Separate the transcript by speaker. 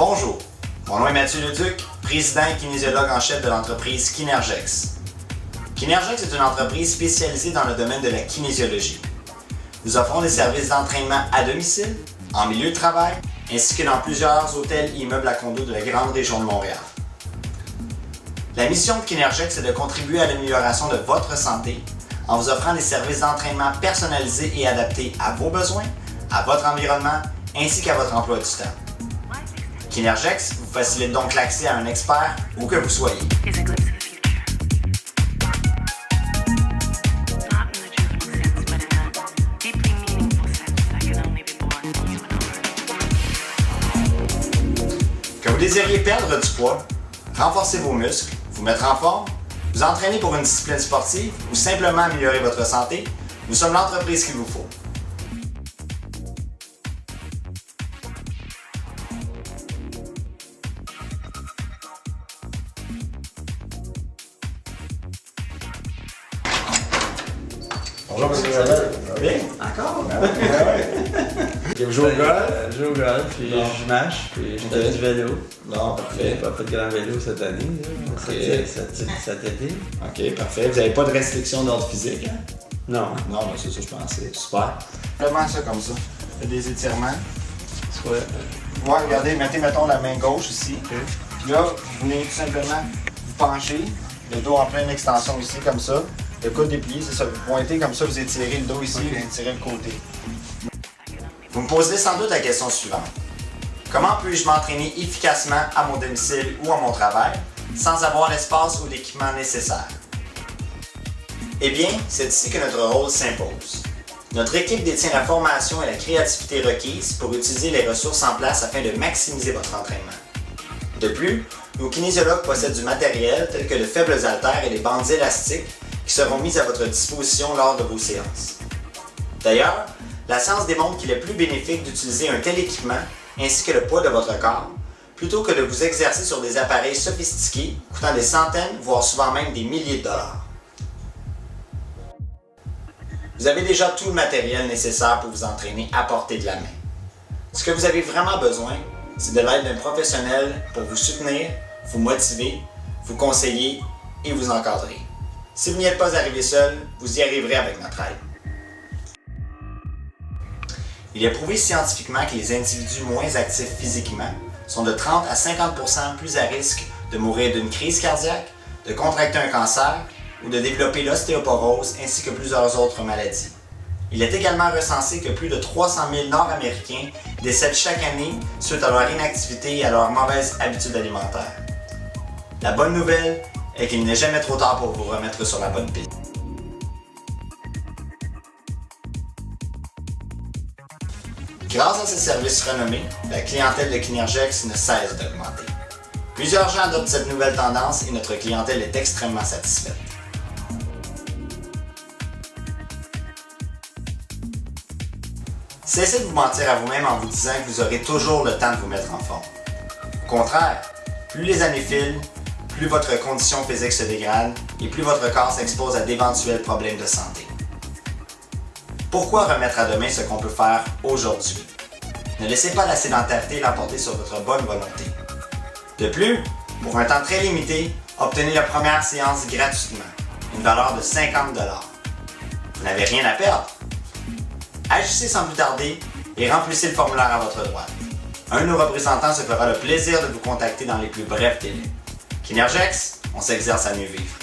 Speaker 1: Bonjour, mon nom est Mathieu Leduc, président et kinésiologue en chef de l'entreprise Kinergex. Kinergex est une entreprise spécialisée dans le domaine de la kinésiologie. Nous offrons des services d'entraînement à domicile, en milieu de travail, ainsi que dans plusieurs hôtels et immeubles à condos de la grande région de Montréal. La mission de Kinergex est de contribuer à l'amélioration de votre santé en vous offrant des services d'entraînement personnalisés et adaptés à vos besoins, à votre environnement, ainsi qu'à votre emploi du temps. Kinergex vous facilite donc l'accès à un expert où que vous soyez. Que vous désiriez perdre du poids, renforcer vos muscles, vous mettre en forme, vous entraîner pour une discipline sportive ou simplement améliorer votre santé, nous sommes l'entreprise qu'il vous faut.
Speaker 2: Bonjour, M. Javel.
Speaker 1: Bien? Encore?
Speaker 2: Vous jouez au golf?
Speaker 3: Je joue au golf, puis je marche, puis je fais du vélo.
Speaker 1: Non, parfait.
Speaker 3: J'ai pas fait de grand vélo cette année, cet été.
Speaker 1: Ok, parfait. Vous n'avez pas de restriction d'ordre physique, hein?
Speaker 3: Non.
Speaker 1: Non, ben c'est ça, je pensais. Super. Vraiment ça comme ça. Faites des étirements.
Speaker 3: Soit.
Speaker 1: Ouais, regardez, mettons la main gauche ici. Puis là, vous venez tout simplement vous pencher, le dos en pleine extension ici, comme ça. Le coude déplié, c'est ça. Vous pointez comme ça, vous étirez le dos ici, vous étirez le côté. Vous me posez sans doute la question suivante. Comment puis-je m'entraîner efficacement à mon domicile ou à mon travail sans avoir l'espace ou l'équipement nécessaire? Eh bien, c'est ici que notre rôle s'impose. Notre équipe détient la formation et la créativité requises pour utiliser les ressources en place afin de maximiser votre entraînement. De plus, nos kinésiologues possèdent du matériel tel que de faibles haltères et des bandes élastiques qui seront mises à votre disposition lors de vos séances. D'ailleurs, la science démontre qu'il est plus bénéfique d'utiliser un tel équipement ainsi que le poids de votre corps plutôt que de vous exercer sur des appareils sophistiqués coûtant des centaines, voire souvent même des milliers de dollars. Vous avez déjà tout le matériel nécessaire pour vous entraîner à portée de la main. Ce que vous avez vraiment besoin, c'est de l'aide d'un professionnel pour vous soutenir, vous motiver, vous conseiller et vous encadrer. Si vous n'y êtes pas arrivé seul, vous y arriverez avec notre aide. Il est prouvé scientifiquement que les individus moins actifs physiquement sont de 30 à 50% plus à risque de mourir d'une crise cardiaque, de contracter un cancer ou de développer l'ostéoporose ainsi que plusieurs autres maladies. Il est également recensé que plus de 300 000 Nord-Américains décèdent chaque année suite à leur inactivité et à leurs mauvaises habitudes alimentaires. La bonne nouvelle est qu'il n'est jamais trop tard pour vous remettre sur la bonne piste. Grâce à ces services renommés, la clientèle de Kinergex ne cesse d'augmenter. Plusieurs gens adoptent cette nouvelle tendance et notre clientèle est extrêmement satisfaite. Cessez de vous mentir à vous-même en vous disant que vous aurez toujours le temps de vous mettre en forme. Au contraire, plus les années filent, plus votre condition physique se dégrade et plus votre corps s'expose à d'éventuels problèmes de santé. Pourquoi remettre à demain ce qu'on peut faire aujourd'hui? Ne laissez pas la sédentarité l'emporter sur votre bonne volonté. De plus, pour un temps très limité, obtenez la première séance gratuitement, une valeur de 50 $. Vous n'avez rien à perdre. Agissez sans plus tarder et remplissez le formulaire à votre droite. Un de nos représentants se fera le plaisir de vous contacter dans les plus brefs délais. Kinergex, on s'exerce à mieux vivre.